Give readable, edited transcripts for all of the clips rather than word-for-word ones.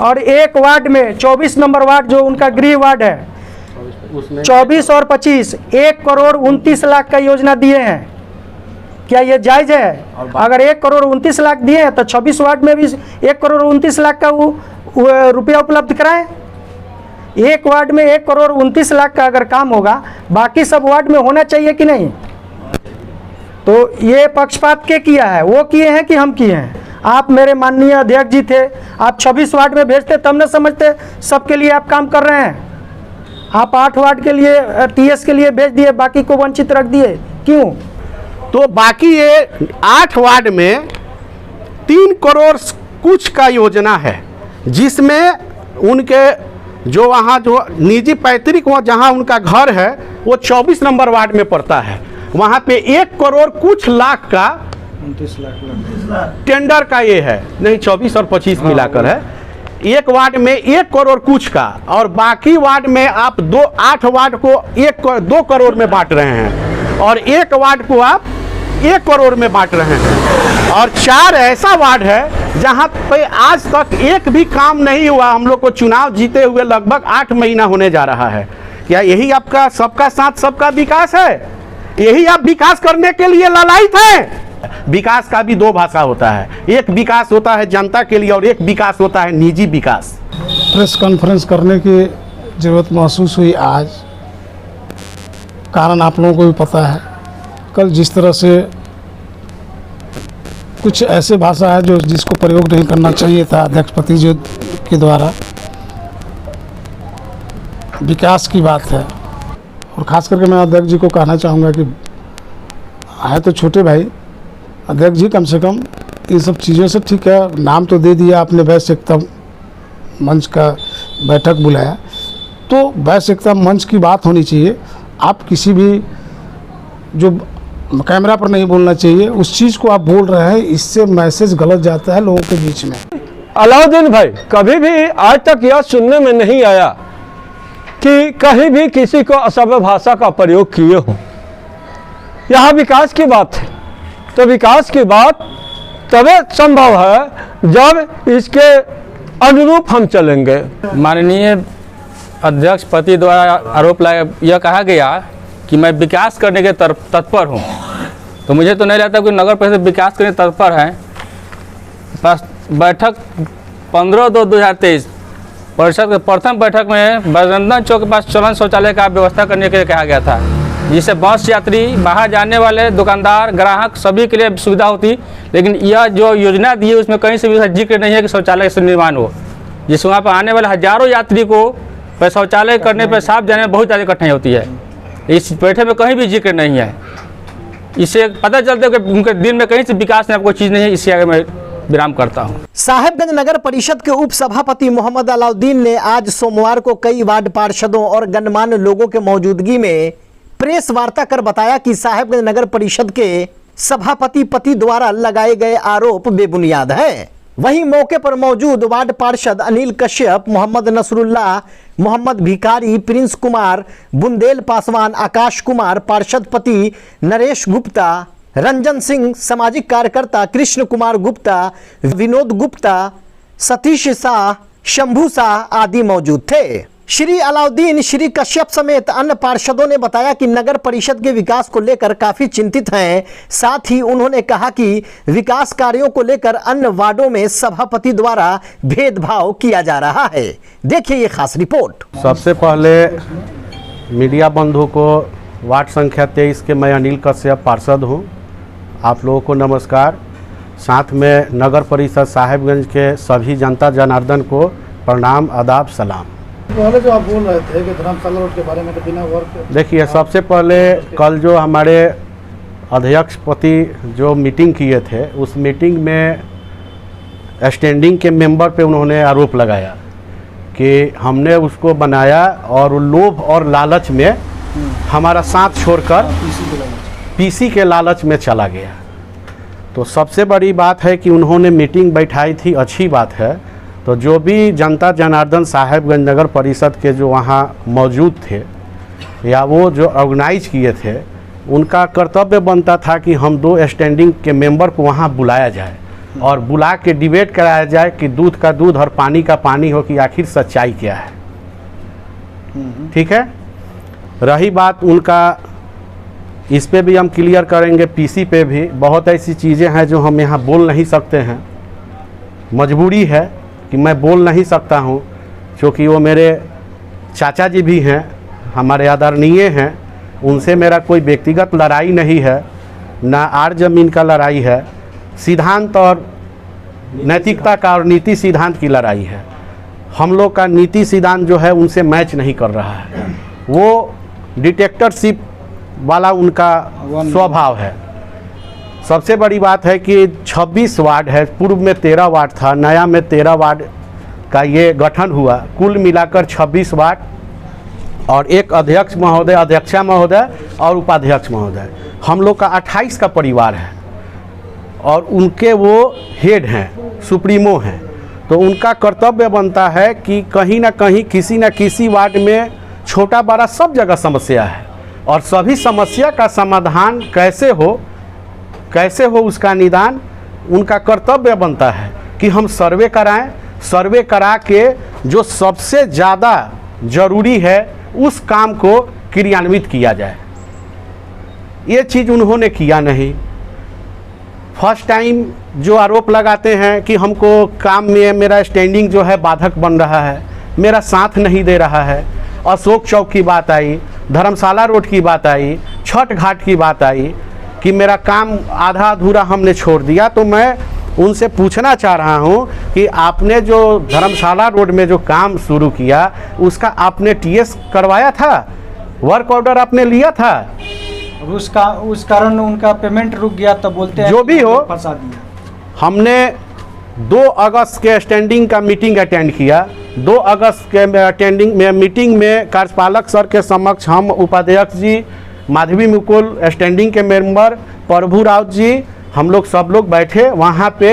और एक वार्ड में 24 नंबर वार्ड जो उनका गृह वार्ड है, 24 और 25 1,29,00,000 का योजना दिए हैं। क्या ये जायज़ है? अगर 1,29,00,000 दिए हैं तो 26 वार्ड में भी 1,29,00,000 का वो रुपया उपलब्ध कराएं। एक वार्ड में 1,29,00,000 का अगर काम होगा, बाकी सब वार्ड में होना चाहिए कि नहीं? तो ये पक्षपात के किया है? वो किए हैं कि हम किए हैं? आप मेरे माननीय अध्यक्ष जी थे, आप 26 वार्ड में भेजते तब न समझते सबके लिए आप काम कर रहे हैं। आप 8 वार्ड के लिए टीएस के लिए भेज दिए, बाकी को वंचित रख दिए, क्यों? तो बाकी ये 8 वार्ड में 3 करोड़ कुछ का योजना है, जिसमें उनके जो वहाँ जो निजी पैतृक वहाँ जहाँ उनका घर है वो 24 नंबर वार्ड में पड़ता है। वहाँ पे 1 करोड़ कुछ लाख का 29 लाख टेंडर का ये है, नहीं 24 और 25 मिलाकर है। एक वार्ड में 1 करोड़ कुछ का, और बाकी वार्ड में आप 8 वार्ड को 2 करोड़ में बांट रहे हैं, और 1 वार्ड को आप 1 करोड़ में बांट रहे हैं। और 4 ऐसा वार्ड है जहां पे आज तक एक भी काम नहीं हुआ। हम लोग को चुनाव जीते हुए लगभग 8 महीना होने जा रहा है। क्या यही आपका सबका साथ सबका विकास है? यही आप विकास करने के लिए ललायित हैं? विकास का भी 2 भाषा होता है, एक विकास होता है जनता के लिए और एक विकास होता है निजी विकास। प्रेस कॉन्फ्रेंस करने की ज़रूरत महसूस हुई आज, कारण आप लोगों को भी पता है। कल जिस तरह से कुछ ऐसे भाषा है जो जिसको प्रयोग नहीं करना चाहिए था अध्यक्षपति जी के द्वारा, विकास की बात है। और ख़ास करके मैं अध्यक्ष जी को कहना चाहूँगा कि है तो छोटे भाई, अध्यक्ष जी कम से कम इन सब चीज़ों से ठीक है, नाम तो दे दिया आपने, वैश्य एकता मंच का बैठक बुलाया, तो वैश्य एकता मंच की बात होनी चाहिए। आप किसी भी जो कैमरा पर नहीं बोलना चाहिए उस चीज़ को आप बोल रहे हैं, इससे मैसेज गलत जाता है लोगों के बीच में। अलाउद्दीन भाई कभी भी आज तक यह सुनने में नहीं आया कि कहीं भी किसी को असभ्य भाषा का प्रयोग किए हो। यहाँ विकास की बात है, तो विकास की बात तभी संभव है जब इसके अनुरूप हम चलेंगे। माननीय अध्यक्षपति द्वारा आरोप लगाया, यह कहा गया कि मैं विकास करने के तत्पर हूँ, तो मुझे तो नहीं लगता कि नगर परिषद विकास करने तत्पर है। बस बैठक 15/2/2023 परिषद के प्रथम बैठक में बजरंदन चौक के पास चलन शौचालय का व्यवस्था करने के लिए कहा गया था, जिससे बस यात्री, बाहर जाने वाले दुकानदार, ग्राहक सभी के लिए सुविधा होती। लेकिन यह जो योजना दी है उसमें कहीं से भी जिक्र नहीं है कि शौचालय से निर्माण हो, जिससे वहाँ पर आने वाले हजारों यात्री को शौचालय करने पर साफ जाने में बहुत ज़्यादा कठिनाई होती है। इस बैठक में कहीं भी जिक्र नहीं है। इससे पता चलता है कि उनके दिन में कहीं से विकास में कोई चीज़ नहीं है। इससे आगे मैं विराम करता हूं। साहेबगंज नगर परिषद के उप सभापति मोहम्मद अलाउद्दीन ने आज सोमवार को कई वार्ड पार्षदों और गणमान्य लोगों के मौजूदगी में प्रेस वार्ता कर बताया कि साहेबगंज नगर परिषद के सभापति पति द्वारा लगाए गए आरोप बेबुनियाद हैं। वहीं मौके पर मौजूद वार्ड पार्षद अनिल कश्यप, मोहम्मद नसरुल्लाह, मोहम्मद भिखारी, प्रिंस कुमार, बुंदेल पासवान, आकाश कुमार, पार्षद पति नरेश गुप्ता, रंजन सिंह, सामाजिक कार्यकर्ता कृष्ण कुमार गुप्ता, विनोद गुप्ता, सतीश शाह, शंभू शाह आदि मौजूद थे। श्री अलाउद्दीन, श्री कश्यप समेत अन्य पार्षदों ने बताया कि नगर परिषद के विकास को लेकर काफी चिंतित हैं। साथ ही उन्होंने कहा कि विकास कार्यों को लेकर अन्य वार्डों में सभापति द्वारा भेदभाव किया जा रहा है। देखिए ये खास रिपोर्ट। सबसे पहले मीडिया बंधु को वार्ड संख्या 23 के मैं अनिल कश्यप पार्षद हूँ। आप लोगों को नमस्कार। साथ में नगर परिषद साहेबगंज के सभी जनता जनार्दन को प्रणाम, आदाब, सलाम। पहले जो आप बोल रहे थे कि धर्मशाला रोड के बारे में, तो बिना वर्क, देखिए सबसे पहले कल जो हमारे अध्यक्षपति जो मीटिंग किए थे, उस मीटिंग में स्टैंडिंग के मेंबर पे उन्होंने आरोप लगाया कि हमने उसको बनाया और लोभ और लालच में हमारा साथ छोड़कर पीसी के लालच में चला गया। तो सबसे बड़ी बात है कि उन्होंने मीटिंग बैठाई थी, अच्छी बात है। तो जो भी जनता जनार्दन साहेबगंज नगर परिषद के जो वहाँ मौजूद थे या वो जो ऑर्गेनाइज किए थे, उनका कर्तव्य बनता था कि हम 2 स्टैंडिंग के मेंबर को वहाँ बुलाया जाए और बुला के डिबेट कराया जाए कि दूध का दूध और पानी का पानी हो, कि आखिर सच्चाई क्या है। ठीक है। रही बात उनका, इस पे भी हम क्लियर करेंगे, पीसी पे भी बहुत ऐसी चीज़ें हैं जो हम यहाँ बोल नहीं सकते हैं, मजबूरी है कि मैं बोल नहीं सकता हूँ, क्योंकि वो मेरे चाचा जी भी हैं, हमारे आदरणीय हैं, उनसे मेरा कोई व्यक्तिगत लड़ाई नहीं है, ना आड़ जमीन का लड़ाई है, सिद्धांत और नैतिकता का और नीति सिद्धांत की लड़ाई है। हम लोग का नीति सिद्धांत जो है उनसे मैच नहीं कर रहा है, वो डिटेक्टरशिप वाला उनका स्वभाव है। सबसे बड़ी बात है कि 26 वार्ड है, पूर्व में 13 वार्ड था, नया में 13 वार्ड का ये गठन हुआ, कुल मिलाकर 26 वार्ड, और एक अध्यक्ष महोदय, अध्यक्षा महोदय और उपाध्यक्ष महोदय, हम लोग का 28 का परिवार है, और उनके वो हेड हैं, सुप्रीमो हैं। तो उनका कर्तव्य बनता है कि कहीं ना कहीं किसी न किसी वार्ड में छोटा बड़ा सब जगह समस्या है, और सभी समस्या का समाधान कैसे हो उसका निदान उनका कर्तव्य बनता है कि हम सर्वे कराएं, सर्वे करा के जो सबसे ज़्यादा ज़रूरी है उस काम को क्रियान्वित किया जाए। ये चीज़ उन्होंने किया नहीं। फर्स्ट टाइम जो आरोप लगाते हैं कि हमको काम में मेरा स्टैंडिंग जो है बाधक बन रहा है, मेरा साथ नहीं दे रहा है, अशोक चौक की बात आई, धर्मशाला रोड की बात आई, छठ घाट की बात आई कि मेरा काम आधा अधूरा हमने छोड़ दिया। तो मैं उनसे पूछना चाह रहा हूं कि आपने जो धर्मशाला रोड में जो काम शुरू किया उसका आपने टीएस करवाया था, वर्क ऑर्डर आपने लिया था? उस कारण उनका पेमेंट रुक गया, तो बोलते हैं जो भी हो, फंसा दिया। हमने 2 अगस्त के स्टैंडिंग का मीटिंग अटेंड किया। 2 अगस्त के मीटिंग में कार्यपालक सर के समक्ष हम उपाध्यक्ष जी, माधवी मुकुल, स्टैंडिंग के मेंबर प्रभु राउत जी, हम लोग सब लोग बैठे। वहाँ पे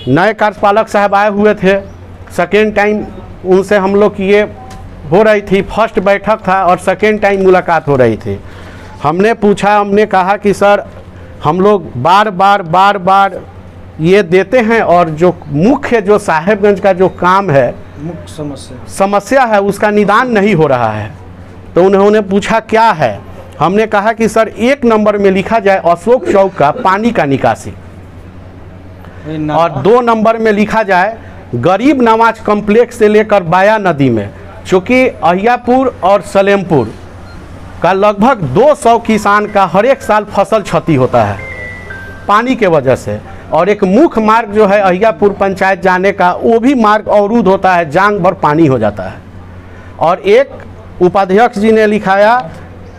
नए कार्यपालक साहब आए हुए थे, सेकेंड टाइम उनसे हम लोग की ये हो रही थी, फर्स्ट बैठक था और सेकेंड टाइम मुलाकात हो रही थी। हमने पूछा, हमने कहा कि सर हम लोग बार बार ये देते हैं, और जो मुख्य जो साहेबगंज का जो काम है, मुख्य समस्या है, उसका निदान नहीं हो रहा है। तो उन्होंने पूछा क्या है, हमने कहा कि सर 1 नंबर में लिखा जाए अशोक चौक का पानी का निकासी, और 2 नंबर में लिखा जाए गरीब नवाज कॉम्प्लेक्स से लेकर बाया नदी में, चूँकि अहियापुर और सलेमपुर का लगभग 200 किसान का हर एक साल फसल क्षति होता है पानी के वजह से, और एक मुख्य मार्ग जो है अहियापुर पंचायत जाने का, वो भी मार्ग अवरुद्ध होता है, जांग भर पानी हो जाता है। और एक उपाध्यक्ष जी ने लिखाया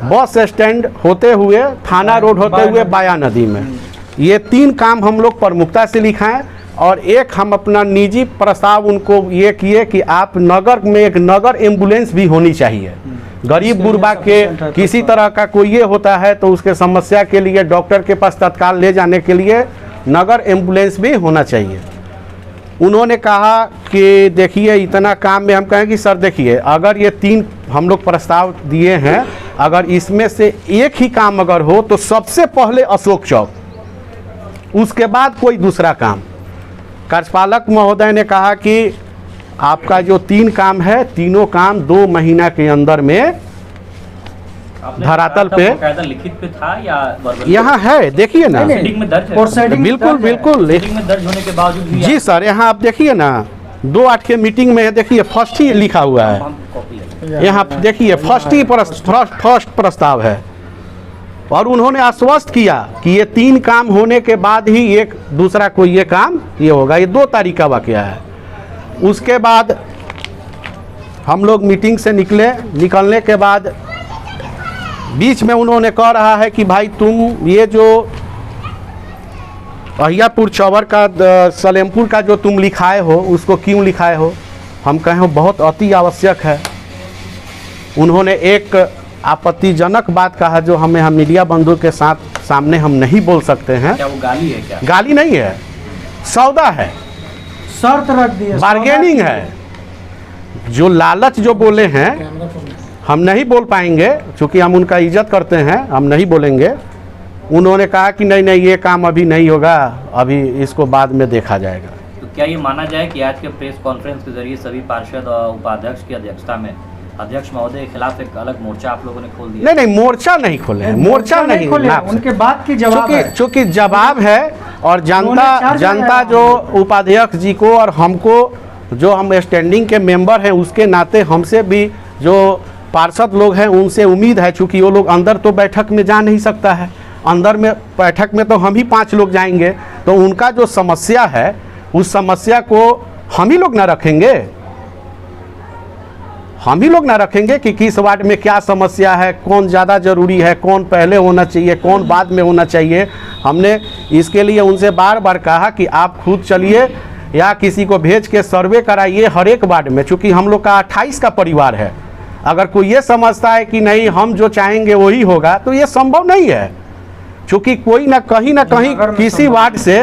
बस स्टैंड होते हुए, थाना रोड होते हुए बाया नदी में। ये 3 काम हम लोग प्रमुखता से लिखाएं, और एक हम अपना निजी प्रस्ताव उनको ये किए कि आप नगर में एक नगर एम्बुलेंस भी होनी चाहिए। गरीब गुरबा के किसी तरह का कोई ये होता है तो उसके समस्या के लिए डॉक्टर के पास तत्काल ले जाने के लिए नगर एम्बुलेंस भी होना चाहिए। उन्होंने कहा कि देखिए इतना काम में, हम कहें कि सर देखिए अगर ये 3 हम लोग प्रस्ताव दिए हैं, अगर इसमें से एक ही काम अगर हो तो सबसे पहले अशोक चौक, उसके बाद कोई दूसरा काम। कार्यपालक महोदय ने कहा कि आपका जो 3 काम है, तीनों काम 2 महीना के अंदर में धरातल पे लिखित पे था या यहाँ है, देखिए ना, में दर्ज है? बिल्कुल बिल्कुल में दर्ज होने के बावजूद भी जी सर, यहाँ आप देखिए ना 2/8 के मीटिंग में देखिए फर्स्ट ही लिखा हुआ है, यहाँ देखिए फर्स्ट प्रस्ताव है। और उन्होंने आश्वस्त किया कि ये 3 काम होने के बाद ही एक दूसरा कोई ये काम ये होगा। ये 2 तारीख का वाकया है। उसके बाद हम लोग मीटिंग से निकलने के बाद बीच में उन्होंने कह रहा है कि भाई तुम ये जो अहियापुर चौवर का सलेमपुर का जो तुम लिखाए हो उसको क्यों लिखाए हो? हम कहें हो बहुत अति आवश्यक है। उन्होंने एक आपत्तिजनक बात कहा जो हमें हम मीडिया बंधु के सामने हम नहीं बोल सकते हैं। क्या वो गाली है क्या? गाली नहीं है, सौदा है, शर्त रख दी है, बार्गेनिंग है। जो लालच जो बोले हैं हम नहीं बोल पाएंगे, क्योंकि हम उनका इज्जत करते हैं, हम नहीं बोलेंगे। उन्होंने कहा कि नहीं नहीं ये काम अभी नहीं होगा, अभी इसको बाद में देखा जाएगा। तो क्या ये माना जाए कि आज के प्रेस कॉन्फ्रेंस के जरिए सभी पार्षद और उपाध्यक्ष की अध्यक्षता में अध्यक्ष महोदय के खिलाफ एक अलग मोर्चा आप लोगों ने खोल दिया? नहीं नहीं, मोर्चा नहीं खोले हैं, मोर्चा नहीं खोले, ना। उनके बात की जवाब है। चूंकि जवाब है और उन्होंने चार्ज जनता लगाया जो उपाध्यक्ष जी को और हमको, जो हम स्टैंडिंग के मेंबर हैं, उसके नाते हमसे भी जो पार्षद लोग हैं उनसे उम्मीद है, चूंकि वो लोग अंदर तो बैठक में जा नहीं सकता है, अंदर में बैठक में तो हम ही 5 लोग जाएंगे, तो उनका जो समस्या है उस समस्या को हम ही लोग ना रखेंगे, हम ही लोग ना रखेंगे कि किस वार्ड में क्या समस्या है, कौन ज़्यादा ज़रूरी है, कौन पहले होना चाहिए, कौन बाद में होना चाहिए। हमने इसके लिए उनसे बार बार कहा कि आप खुद चलिए या किसी को भेज के सर्वे कराइए हर एक वार्ड में, चूँकि हम लोग का 28 का परिवार है। अगर कोई ये समझता है कि नहीं हम जो चाहेंगे वही होगा, तो ये संभव नहीं है, चूँकि कोई ना कहीं किसी वार्ड से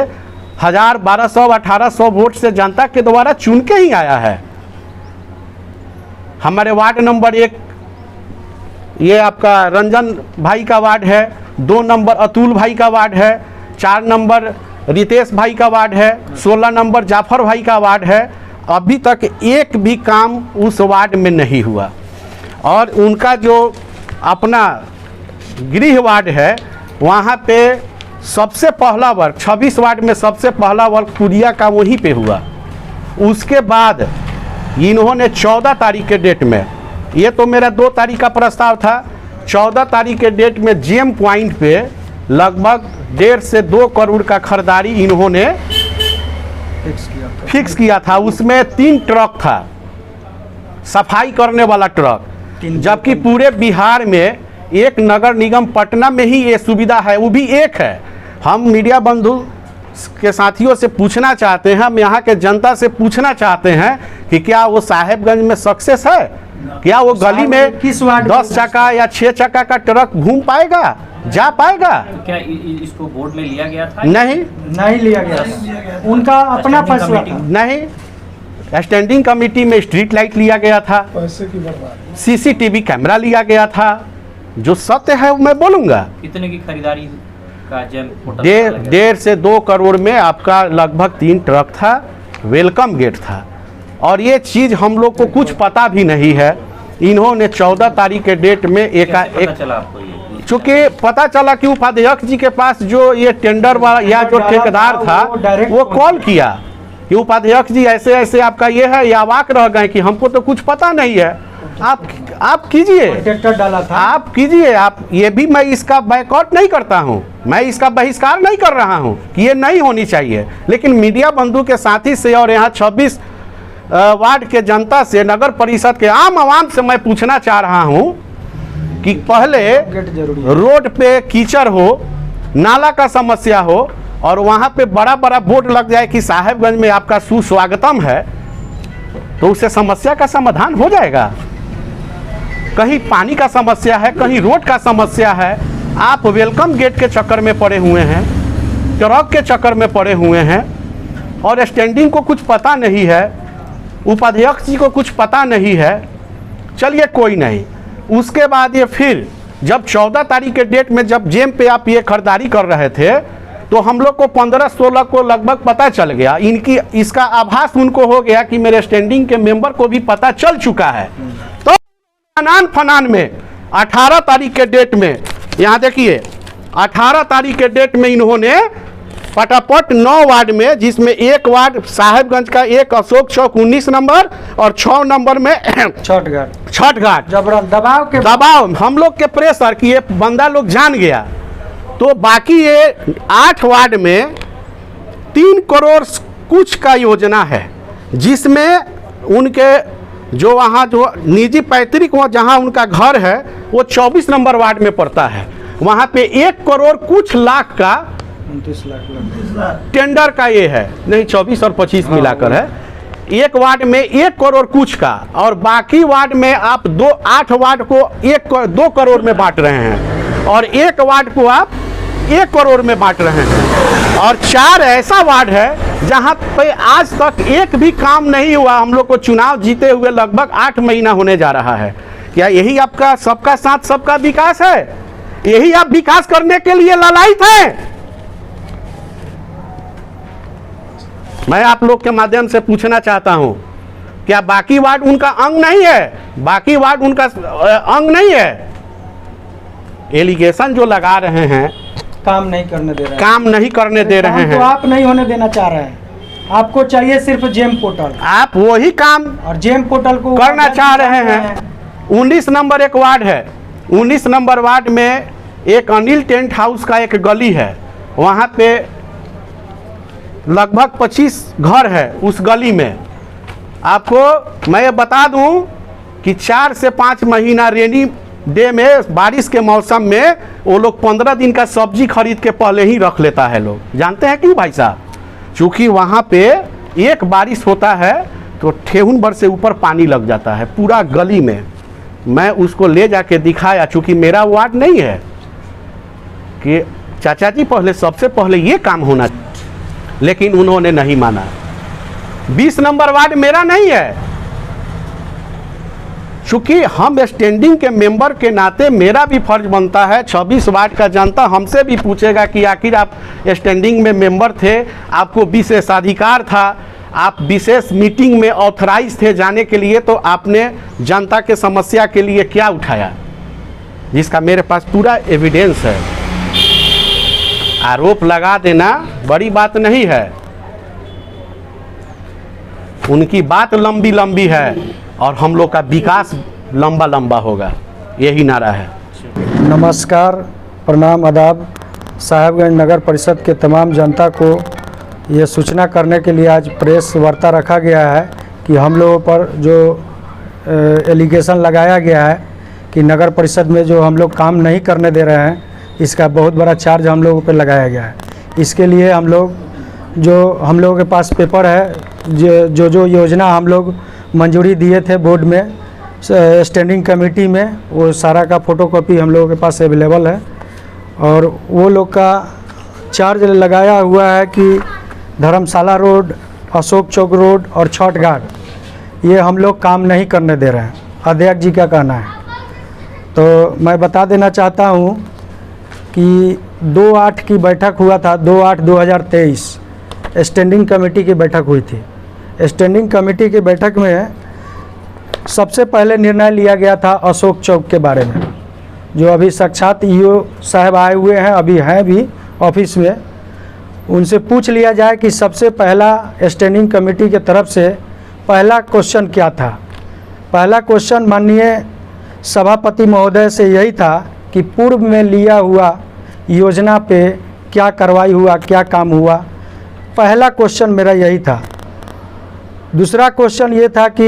1000, 1200, 1800 वोट से जनता के द्वारा चुन के ही आया है। हमारे वार्ड नंबर 1 ये आपका रंजन भाई का वार्ड है, 2 नंबर अतुल भाई का वार्ड है, 4 नंबर रितेश भाई का वार्ड है, 16 नंबर जाफर भाई का वार्ड है। अभी तक एक भी काम उस वार्ड में नहीं हुआ। और उनका जो अपना गृह वार्ड है वहाँ पे सबसे पहला वर्ग 26 वार्ड में सबसे पहला वर्ग पुरिया का वहीं पे हुआ। उसके बाद इन्होंने 14 तारीख के डेट में, ये तो मेरा 2 तारीख का प्रस्ताव था, 14 तारीख के डेट में जेम पॉइंट पे लगभग 1.5 से 2 करोड़ का खरीदारी इन्होंने फिक्स किया था। उसमें 3 ट्रक था, सफाई करने वाला ट्रक, जबकि पूरे बिहार में एक नगर निगम पटना में ही ये सुविधा है, वो भी एक है। हम मीडिया बंधु के साथियों से पूछना चाहते हैं, हम यहाँ के जनता से पूछना चाहते हैं कि क्या वो साहेबगंज में सक्सेस है? क्या वो गली में किस वार्ड 10 चक्का या 6 चक्का का ट्रक घूम पाएगा, जा पाएगा? तो क्या इसको बोर्ड में लिया गया था? नहीं लिया गया, उनका अपना फैसला था। नहीं, स्टैंडिंग कमेटी में स्ट्रीट लाइट लिया गया था, पैसे की बर्बादी। सीसीटीवी कैमरा लिया गया था। जो सत्य है वो मैं बोलूँगा। कितने की खरीदारी का जेम होटल? 1.5 से 2 करोड़ में आपका लगभग 3 ट्रक था, वेलकम गेट था। और ये चीज़ हम लोग को कुछ पता भी नहीं है। इन्होंने 14 तारीख के डेट में पता चला आपको ये? चूँकि पता चला कि उपाध्यक्ष जी के पास जो ये टेंडर वाला या जो ठेकेदार था वो कॉल किया कि उपाध्यक्ष जी ऐसे ऐसे आपका ये है, या अवाक रह गए कि हमको तो कुछ पता नहीं है, आप कीजिए, ट्रैक्टर डाला था, आप कीजिए। आप ये भी, मैं इसका बैकआउट नहीं करता हूँ, मैं इसका बहिष्कार नहीं कर रहा हूँ कि ये नहीं होनी चाहिए, लेकिन मीडिया बंधु के साथी से और यहाँ 26 वार्ड के जनता से, नगर परिषद के आम आवाम से मैं पूछना चाह रहा हूँ कि पहले रोड पे कीचड़ हो, नाला का समस्या हो और वहाँ पे बड़ा बड़ा बोर्ड लग जाए कि साहेबगंज में आपका सुस्वागतम है, तो उससे समस्या का समाधान हो जाएगा। कहीं पानी का समस्या है, कहीं रोड का समस्या है, आप वेलकम गेट के चक्कर में पड़े हुए हैं, ट्रक के चक्कर में पड़े हुए हैं और स्टैंडिंग को कुछ पता नहीं है, उपाध्यक्ष जी को कुछ पता नहीं है। चलिए कोई नहीं। उसके बाद ये फिर जब 14 तारीख के डेट में जब जेम पे आप ये खरीदारी कर रहे थे तो हम लोग को 15-16 को लगभग पता चल गया, इनकी इसका आभास उनको हो गया कि मेरे स्टैंडिंग के मेंबर को भी पता चल चुका है। तो अनान फनान में 18 तारीख के डेट में, यहाँ देखिए 18 तारीख के डेट में इन्होंने पटापट 9 वार्ड में, जिसमें एक वार्ड साहेबगंज का, एक अशोक चौक 19 नंबर और 6 नंबर में छठ घाट जबरन दबाव हम लोग के प्रेशर कि ये बंदा लोग जान गया, तो बाकी ये 8 वार्ड में 3 करोड़ कुछ का योजना है, जिसमें उनके जो वहाँ जो निजी पैतृक वो जहाँ उनका घर है वो 24 नंबर वार्ड में पड़ता है। वहाँ पे 1 करोड़ कुछ लाख का 29 लाख टेंडर का ये है, नहीं 24 और 25 मिलाकर है। एक वार्ड में 1 करोड़ कुछ का, और बाकी वार्ड में आप 8 वार्ड को 2 करोड़ में बांट रहे हैं और 1 वार्ड को आप 1 करोड़ में बांट रहे हैं। और 4 ऐसा वार्ड है जहां पे आज तक एक भी काम नहीं हुआ। हम लोग को चुनाव जीते हुए लगभग 8 महीना होने जा रहा है। क्या यही आपका सबका साथ सबका विकास है? यही आप विकास करने के लिए ललायित हैं? मैं आप लोग के माध्यम से पूछना चाहता हूं, क्या बाकी वार्ड उनका अंग नहीं है? बाकी वार्ड उनका अंग नहीं है? एलिगेशन जो लगा रहे हैं, काम नहीं करने दे रहे हैं। काम नहीं करने दे रहे काम हैं। तो आप नहीं होने देना चाह रहे हैं, आपको चाहिए सिर्फ जेम पोर्टल, आप वही काम और जेम पोर्टल को करना चाह रहे हैं। 19 नंबर एक वार्ड है, 19 नंबर वार्ड में एक अनिल टेंट हाउस का एक गली है, वहाँ पे लगभग 25 घर है उस गली में। आपको मैं ये बता दूं कि 4 से 5 महीना रेनी डे में, बारिश के मौसम में वो लोग 15 दिन का सब्जी खरीद के पहले ही रख लेता है लोग। जानते हैं क्यों भाई साहब? चूँकि वहाँ पे एक बारिश होता है तो ठेहुन भर से ऊपर पानी लग जाता है पूरा गली में। मैं उसको ले जाके दिखाया, चूँकि मेरा वार्ड नहीं है, कि चाचा जी पहले सबसे पहले ये काम होना, लेकिन उन्होंने नहीं माना। 20 नंबर वार्ड मेरा नहीं है, चूँकि हम स्टैंडिंग के मेंबर के नाते मेरा भी फर्ज बनता है। 26 वार्ड का जनता हमसे भी पूछेगा कि आखिर आप स्टैंडिंग में मेंबर थे, आपको विशेष अधिकार था, आप विशेष मीटिंग में ऑथराइज थे जाने के लिए, तो आपने जनता के समस्या के लिए क्या उठाया? जिसका मेरे पास पूरा एविडेंस है। आरोप लगा देना बड़ी बात नहीं है, उनकी बात लंबी लंबी है और हम लोग का विकास लंबा लंबा होगा, यही नारा है। नमस्कार, प्रणाम, आदाब। साहेबगंज नगर परिषद के तमाम जनता को ये सूचना करने के लिए आज प्रेस वार्ता रखा गया है कि हम लोगों पर जो एलिगेशन लगाया गया है कि नगर परिषद में जो हम लोग काम नहीं करने दे रहे हैं, इसका बहुत बड़ा चार्ज हम लोगों पर लगाया गया है। इसके लिए हम लोगों के पास पेपर है, जो योजना हम लोग मंजूरी दिए थे बोर्ड में, स्टैंडिंग कमेटी में, वो सारा का फोटोकॉपी हम लोगों के पास अवेलेबल है। और वो लोग का चार्ज लगाया हुआ है कि धर्मशाला रोड, अशोक चौक रोड और छठ घाट ये हम लोग काम नहीं करने दे रहे हैं, अध्यक्ष जी का कहना है। तो मैं बता देना चाहता हूँ कि 2/8 की बैठक हुआ था, 2/8/2023 स्टैंडिंग कमेटी की बैठक हुई थी। स्टैंडिंग कमेटी की बैठक में सबसे पहले निर्णय लिया गया था अशोक चौक के बारे में, जो अभी साक्षात ईओ साहब आए हुए हैं, अभी हैं भी ऑफिस में। उनसे पूछ लिया जाए कि सबसे पहला स्टैंडिंग कमेटी के तरफ से पहला क्वेश्चन क्या था। पहला क्वेश्चन माननीय सभापति महोदय से यही था कि पूर्व में लिया हुआ योजना पे क्या कार्रवाई हुआ, क्या काम हुआ। पहला क्वेश्चन मेरा यही था। दूसरा क्वेश्चन ये था कि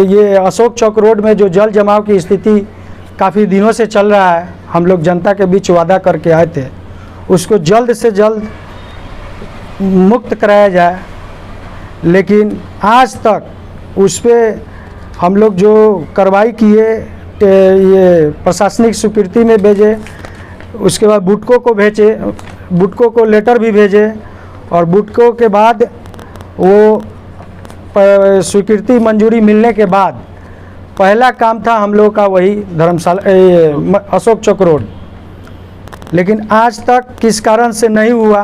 ये अशोक चौक रोड में जो जल जमाव की स्थिति काफ़ी दिनों से चल रहा है, हम लोग जनता के बीच वादा करके आए थे, उसको जल्द से जल्द मुक्त कराया जाए। लेकिन आज तक उस पर हम लोग जो कार्रवाई किए, ये प्रशासनिक स्वीकृति में भेजे, उसके बाद बुटको को भेजे, बुटको को लेटर भी भेजे, और बुटको के बाद वो स्वीकृति मंजूरी मिलने के बाद पहला काम था हम लोग का वही धर्मशाला अशोक चौक रोड। लेकिन आज तक किस कारण से नहीं हुआ,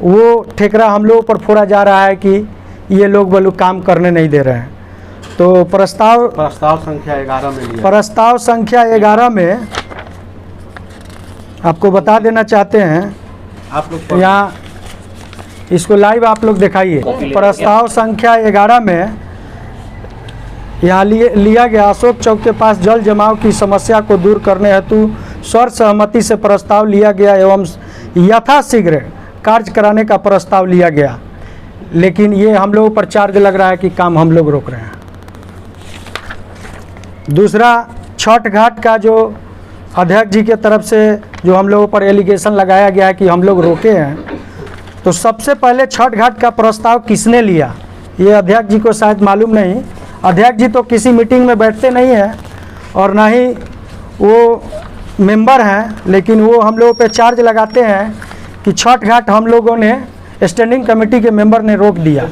वो ठेकरा हम लोगों पर फोड़ा जा रहा है कि ये लोग बोलो काम करने नहीं दे रहे हैं। तो प्रस्ताव संख्या 11 में लिया। प्रस्ताव संख्या 11 में आपको बता देना चाहते हैं, आप लोग यहाँ इसको लाइव आप लोग दिखाइए। प्रस्ताव संख्या 11 में यहाँ लिया गया, अशोक चौक के पास जल जमाव की समस्या को दूर करने हेतु सर्व सहमति से प्रस्ताव लिया गया एवं यथाशीघ्र कार्य कराने का प्रस्ताव लिया गया। लेकिन ये हम लोगों पर चार्ज लग रहा है कि काम हम लोग रोक रहे हैं। दूसरा, छठ घाट का जो अध्यक्ष जी के तरफ से जो हम लोगों पर एलिगेशन लगाया गया है कि हम लोग रोके हैं, तो सबसे पहले छठ घाट का प्रस्ताव किसने लिया, ये अध्यक्ष जी को शायद मालूम नहीं। अध्यक्ष जी तो किसी मीटिंग में बैठते नहीं हैं और ना ही वो मेंबर हैं, लेकिन वो हम लोगों पे चार्ज लगाते हैं कि छठ घाट हम लोगों ने स्टैंडिंग कमेटी के मेंबर ने रोक दिया।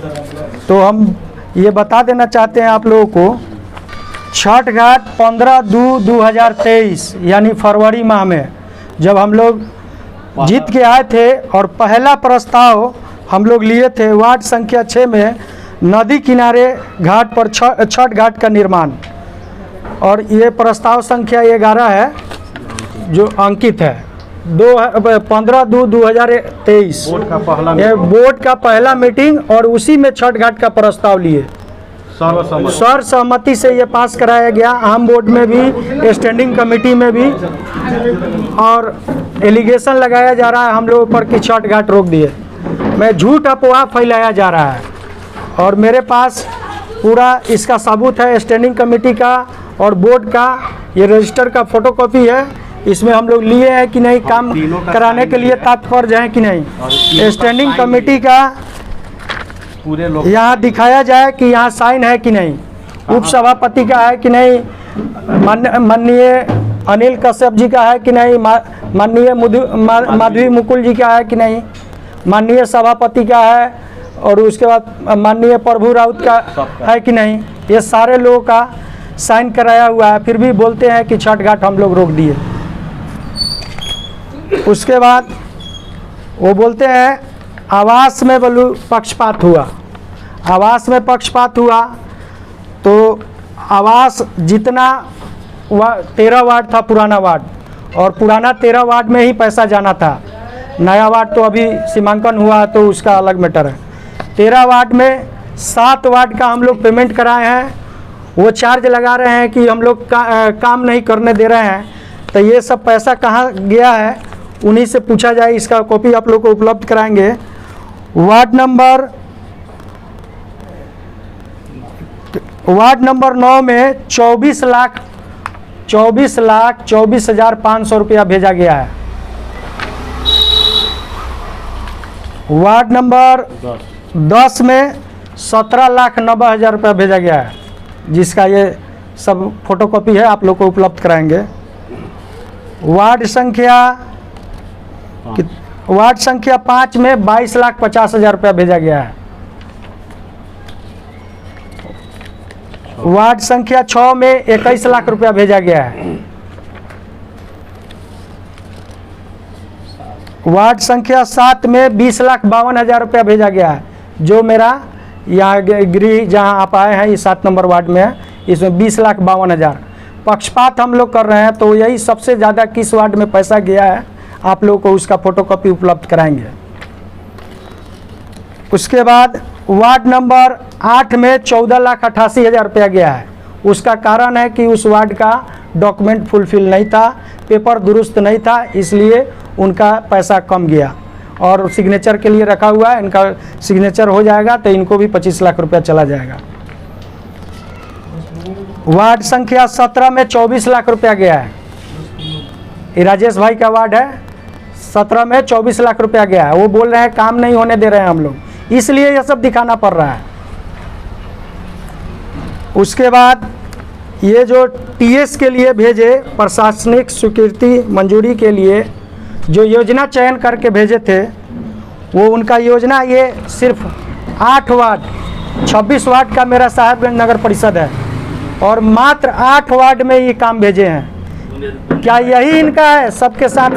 तो हम ये बता देना चाहते हैं आप लोगों को, छठ घाट 15/2/2023 यानी फरवरी माह में जब हम लोग जीत के आए थे और पहला प्रस्ताव हम लोग लिए थे वार्ड संख्या 6 में नदी किनारे घाट पर छठ घाट का निर्माण, और ये प्रस्ताव संख्या 11 है जो अंकित है 15/2/2023 ये बोर्ड का पहला मीटिंग, और उसी में छठ घाट का प्रस्ताव लिए सर्वसम्मति से ये पास कराया गया। आम बोर्ड में भी, स्टैंडिंग कमेटी में भी, और एलिगेशन लगाया जा रहा है हम लोगों पर कि छठ घाट रोक दिए। मैं झूठ अफवाह फैलाया जा रहा है, और मेरे पास पूरा इसका सबूत है स्टैंडिंग कमेटी का और बोर्ड का, ये रजिस्टर का फोटोकॉपी है। इसमें हम लोग लिए हैं कि नहीं, काम कराने के लिए तत्पर हैं कि नहीं। स्टैंडिंग कमेटी का पूरे लोग यहाँ दिखाया जाए कि यहाँ साइन है कि नहीं, उप सभापति का है कि नहीं, माननीय अनिल कश्यप जी का है कि नहीं, माननीय माधवी मुकुल जी का है कि नहीं, माननीय सभापति का है, और उसके बाद माननीय प्रभु राउत का है कि नहीं। ये सारे लोगों का साइन कराया हुआ है, फिर भी बोलते हैं कि छठ घाट हम लोग रोक दिए। उसके बाद वो बोलते हैं आवास में बोलू पक्षपात हुआ। आवास में पक्षपात हुआ तो आवास जितना 13 वार्ड था पुराना वार्ड, और पुराना 13 वार्ड में ही पैसा जाना था। नया वार्ड तो अभी सीमांकन हुआ तो उसका अलग मैटर है। 13 वार्ड में 7 वार्ड का हम लोग पेमेंट कराए हैं। वो चार्ज लगा रहे हैं कि हम लोग काम नहीं करने दे रहे हैं। तो ये सब पैसा कहाँ गया है उन्हीं से पूछा जाए। इसका कॉपी आप लोग को उपलब्ध कराएंगे। वार्ड नंबर 9 में 24,24,24,500 रुपया भेजा गया है। वार्ड नंबर 10 में 17,90,000 रुपया भेजा गया है, जिसका ये सब फोटोकॉपी है, आप लोग को उपलब्ध कराएंगे। वार्ड संख्या 5 में 22,50,000 रुपया भेजा गया है। वार्ड संख्या 6 में 21 लाख रुपया भेजा गया है। वार्ड संख्या 7 में 20,52,000 रुपया भेजा गया है। जो मेरा यहाँ गृह जहाँ आप आए हैं ये 7 नंबर वार्ड में है, इसमें 20,52,000 पक्षपात हम लोग कर रहे हैं। तो यही सबसे ज़्यादा किस वार्ड में पैसा गया है आप लोगों को उसका फोटोकॉपी उपलब्ध कराएंगे। उसके बाद वार्ड नंबर 8 में 14,88,000 रुपया गया है। उसका कारण है कि उस वार्ड का डॉक्यूमेंट फुलफिल नहीं था, पेपर दुरुस्त नहीं था, इसलिए उनका पैसा कम गया। और सिग्नेचर के लिए रखा हुआ है, इनका सिग्नेचर हो जाएगा तो इनको भी 25 लाख रुपया चला जाएगा। वार्ड संख्या 17 में 24 लाख रुपया गया है। ये राजेश भाई का वार्ड है। 17 में 24 लाख रुपया गया है। वो बोल रहे हैं काम नहीं होने दे रहे हैं हम लोग, इसलिए ये सब दिखाना पड़ रहा है। उसके बाद ये जो टीएस के लिए भेजे, प्रशासनिक स्वीकृति मंजूरी के लिए जो योजना चयन करके भेजे थे, वो उनका योजना ये सिर्फ 8 वार्ड 26 वार्ड का मेरा साहेबगंज नगर परिषद है, और मात्र 8 वार्ड में ये काम भेजे हैं। क्या यही इनका है सबके साथ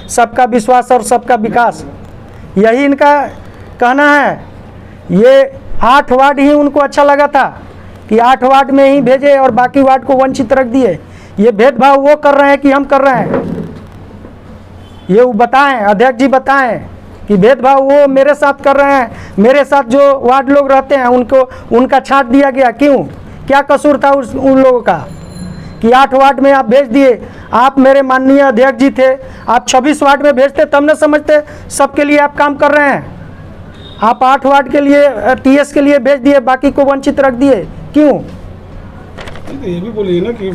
सबका विश्वास और सबका विकास? यही इनका कहना है? ये 8 वार्ड ही उनको अच्छा लगा था कि 8 वार्ड में ही भेजे और बाकी वार्ड को वंचित रख दिए। ये भेदभाव वो कर रहे हैं कि हम कर रहे हैं? ये वो बताएं, अध्यक्ष जी बताएं कि भेदभाव वो मेरे साथ कर रहे हैं। मेरे साथ जो वार्ड लोग रहते हैं उनका छांट दिया गया। क्यों? क्या कसूर था उन लोगों का कि 8 वार्ड में आप भेज दिए? आप मेरे माननीय अध्यक्ष जी थे, आप 26 वार्ड में भेजते तब न समझते सबके लिए आप काम कर रहे हैं। आप 8 वार्ड के लिए टीएस के लिए भेज दिए, बाकी को वंचित रख दिए। क्यों? ये भी बोलिए ना कि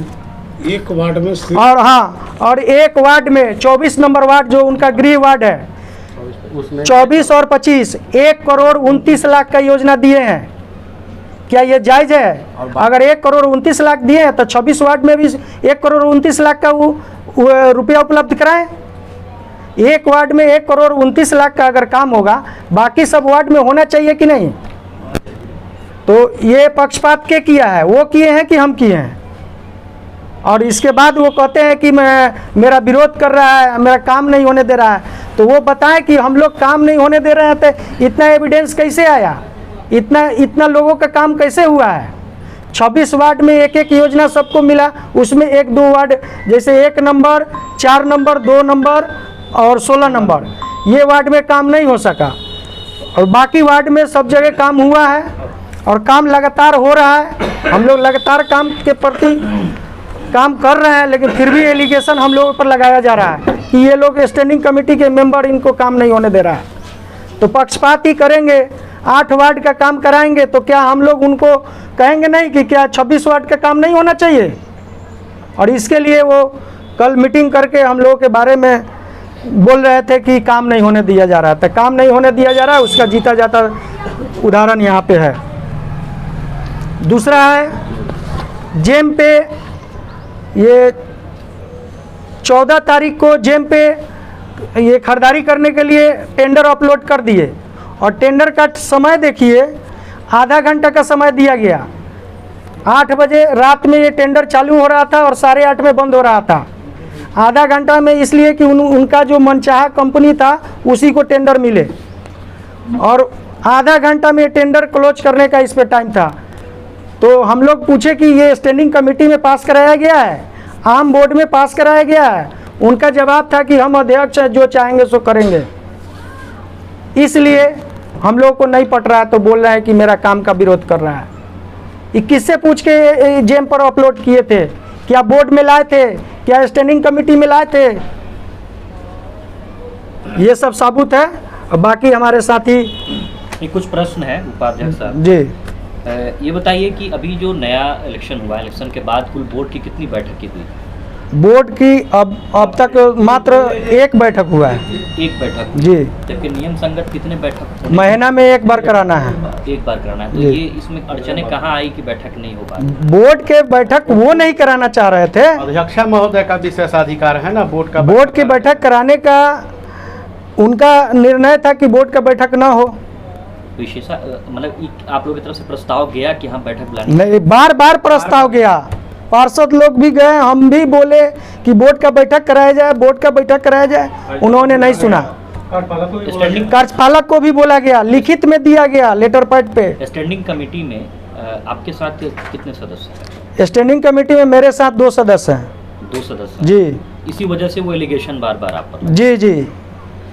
एक वार्ड में और हाँ, और एक वार्ड में 24 नंबर वार्ड जो उनका गृह वार्ड है, 24 और 25 1,29,00,000 का योजना दिए हैं। क्या ये जायज़ है? अगर 1,29,00,000 दिए हैं तो 26 वार्ड में भी 1,29,00,000 का वो रुपया उपलब्ध कराएं। एक वार्ड में 1,29,00,000 का अगर काम होगा, बाकी सब वार्ड में होना चाहिए कि नहीं? तो ये पक्षपात के किया है? वो किए हैं कि हम किए हैं? और इसके बाद वो कहते हैं कि मेरा विरोध कर रहा है, मेरा काम नहीं होने दे रहा है। तो वो बताएं कि हम लोग काम नहीं होने दे रहे हैं, तो इतना एविडेंस कैसे आया, इतना लोगों का काम कैसे हुआ है। 26 वार्ड में एक एक योजना सबको मिला, उसमें 1-2 वार्ड जैसे 1 नंबर, 4 नंबर, 2 नंबर और 16 नंबर, ये वार्ड में काम नहीं हो सका, और बाकी वार्ड में सब जगह काम हुआ है और काम लगातार हो रहा है। हम लोग लगातार काम के प्रति काम कर रहे हैं, लेकिन फिर भी एलिगेशन हम लोगों पर लगाया जा रहा है कि ये लोग स्टैंडिंग कमेटी के मेंबर, इनको काम नहीं होने दे रहा है। तो पक्षपात ही करेंगे, 8 वार्ड का काम कराएंगे तो क्या हम लोग उनको कहेंगे नहीं कि क्या 26 वार्ड का काम नहीं होना चाहिए। और इसके लिए वो कल मीटिंग करके हम लोगों के बारे में बोल रहे थे कि काम नहीं होने दिया जा रहा है। तो काम नहीं होने दिया जा रहा है, उसका जीता जाता उदाहरण यहाँ पे है। दूसरा है जेम पे, ये 14 तारीख को जेम पे ये खरीदारी करने के लिए टेंडर अपलोड कर दिए, और टेंडर का समय देखिए, आधा घंटा का समय दिया गया। 8 बजे रात में ये टेंडर चालू हो रहा था और 8:30 में बंद हो रहा था। आधा घंटा में इसलिए कि उनका जो मनचाहा कंपनी था उसी को टेंडर मिले, और आधा घंटा में टेंडर क्लोज करने का इस पर टाइम था। तो हम लोग पूछे कि ये स्टैंडिंग कमेटी में पास कराया गया है, आम बोर्ड में पास कराया गया है। उनका जवाब था कि हम अध्यक्ष जो चाहेंगे सो करेंगे। इसलिए हम लोग को नहीं पट रहा है, तो बोल रहा है कि मेरा काम का विरोध कर रहा है। ये किससे पूछ के जेम पर अपलोड किए थे? क्या बोर्ड में लाए थे? क्या स्टैंडिंग कमेटी में लाए थे? ये सब साबुत है। और बाकी हमारे साथी ये कुछ प्रश्न है उपाध्यक्ष साहब जी, ये बताइए कि अभी जो नया इलेक्शन हुआ, इलेक्शन के बाद कुल बोर्ड की कितनी बैठकें हुई? बोर्ड की अब तक मात्र 1 बैठक हुआ है। 1 बैठक जी, जबकि नियम संगत कितने बैठक? महीना में 1 बार कराना है। 1 बार कराना है। तो जी। ये इसमें अड़चने कहाँ आई कि बैठक नहीं हो पाई? बोर्ड के बैठक वो नहीं कराना चाह रहे थे। अध्यक्षा महोदय का विशेषाधिकार है ना बोर्ड का। बोर्ड की बैठक कराने का उनका निर्णय था कि बोर्ड का बैठक ना हो। विशेष मतलब आप लोगों की तरफ से प्रस्ताव गया कि हाँ बैठक बुलानी? नहीं, बार बार प्रस्ताव गया, पार्षद लोग भी गए, हम भी बोले कि बोर्ड का बैठक कराया जाए, बोर्ड का बैठक कराया जाए, उन्होंने नहीं सुना। स्टैंडिंग कार्यपालक को भी बोला गया, लिखित में दिया गया लेटर पैड पे। स्टैंडिंग कमेटी में आपके साथ कितने सदस्य हैं? स्टैंडिंग कमेटी में मेरे साथ 2 सदस्य हैं। 2 सदस्य? जी इसी वजह से वो एलिगेशन बार बार आप पर? जी जी,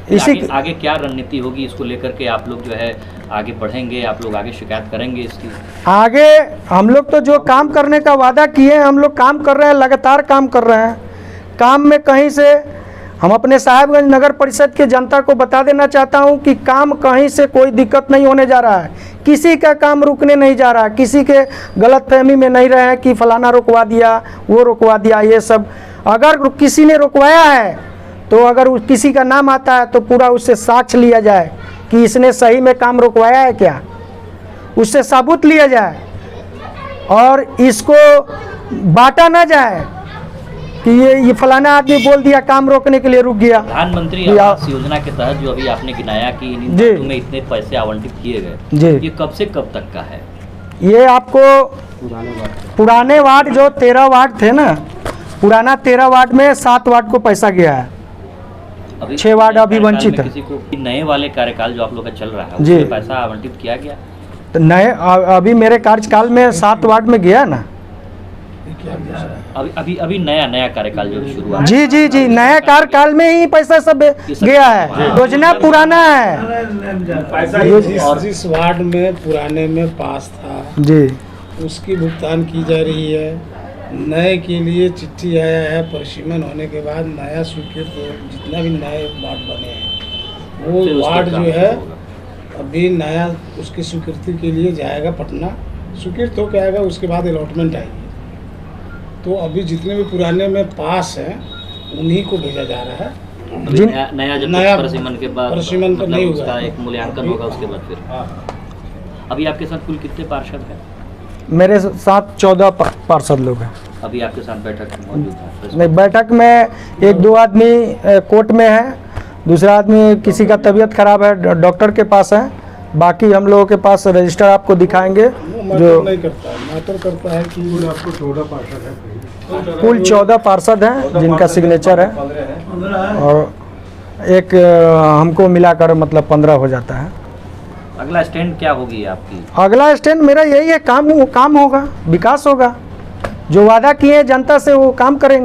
इसी आगे क्या रणनीति होगी इसको लेकर के? आप लोग जो है आगे बढ़ेंगे, आप लोग आगे शिकायत करेंगे इसकी? आगे हम लोग तो जो काम करने का वादा किए हैं, हम लोग काम कर रहे हैं, लगातार काम कर रहे हैं। काम में कहीं से हम अपने साहेबगंज नगर परिषद के जनता को बता देना चाहता हूं कि काम कहीं से कोई दिक्कत नहीं होने जा रहा है। किसी का काम रुकने नहीं जा रहा, किसी के गलतफहमी में नहीं रहे कि फलाना रुकवा दिया, वो रुकवा दिया। ये सब अगर किसी ने रुकवाया है तो अगर किसी का नाम आता है तो पूरा उससे साक्ष्य लिया जाए कि इसने सही में काम रुकवाया है क्या, उससे सबूत लिया जाए, और इसको बांटा ना जाए कि ये फलाना आदमी बोल दिया काम रोकने के लिए रुक गया। प्रधानमंत्री आवास योजना के तहत जो अभी आपने गिनाया कि इन जी। वार्डों में इतने पैसे आवंटित किए गए, जी। ये कब से कब तक का है? ये आपको पुराने वार्ड जो 13 वार्ड थे ना, पुराना 13 वार्ड में 7 वार्ड को पैसा गया है, अभी 6 वार्ड अभी कार्यकाल वंचित में है। किसी को नए वाले कार्यकाल जो आप लोग का चल रहा है जी। उसमें पैसा आवंटित किया गया? तो नए अभी मेरे कार्यकाल में 7 वार्ड में गया ना। अभी नया कार्यकाल जो शुरू हुआ? जी जी जी, नया कार्यकाल में ही पैसा सब गया है, योजना पुराना है। जिस वार्ड में पुराने में पास था जी, उसकी भुगतान की जा रही है। नए के लिए चिट्ठी आया है, परिसीमन होने के बाद नया स्वीकृत जितना भी नए वार्ड बने हैं फिर वो उस पर वार्ड काम जो है होगा। अभी नया उसकी स्वीकृति के लिए जाएगा पटना, स्वीकृत होकर आएगा, उसके बाद अलॉटमेंट आएगी। तो अभी जितने भी पुराने में पास हैं उन्हीं को भेजा जा रहा है। अभी नया जब नया परिसीमन के बाद परिसीमन तो मतलब नहीं हुआ उसका है। एक मूल्यांकन होगा उसके बाद फिर। अभी आपके साथ कुल कितने पार्षद हैं? मेरे साथ 14 पार्षद लोग हैं। अभी आपके साथ बैठक में मौजूद है? नहीं, बैठक में 1-2 आदमी कोर्ट में है, दूसरा आदमी किसी का तबीयत खराब है, डॉक्टर के पास है, बाकी हम लोगों के पास रजिस्टर आपको दिखाएंगे जो नहीं करता है, मैटर करता है कि कुल 14 पार्षद हैं जिनका सिग्नेचर है और एक हमको मिलाकर मतलब 15 हो जाता है। अगला स्टैंड क्या होगी आपकी? अगला स्टैंड मेरा यही है, काम होगा, विकास होगा, जो वादा किए हैं जनता से वो काम करेंगे।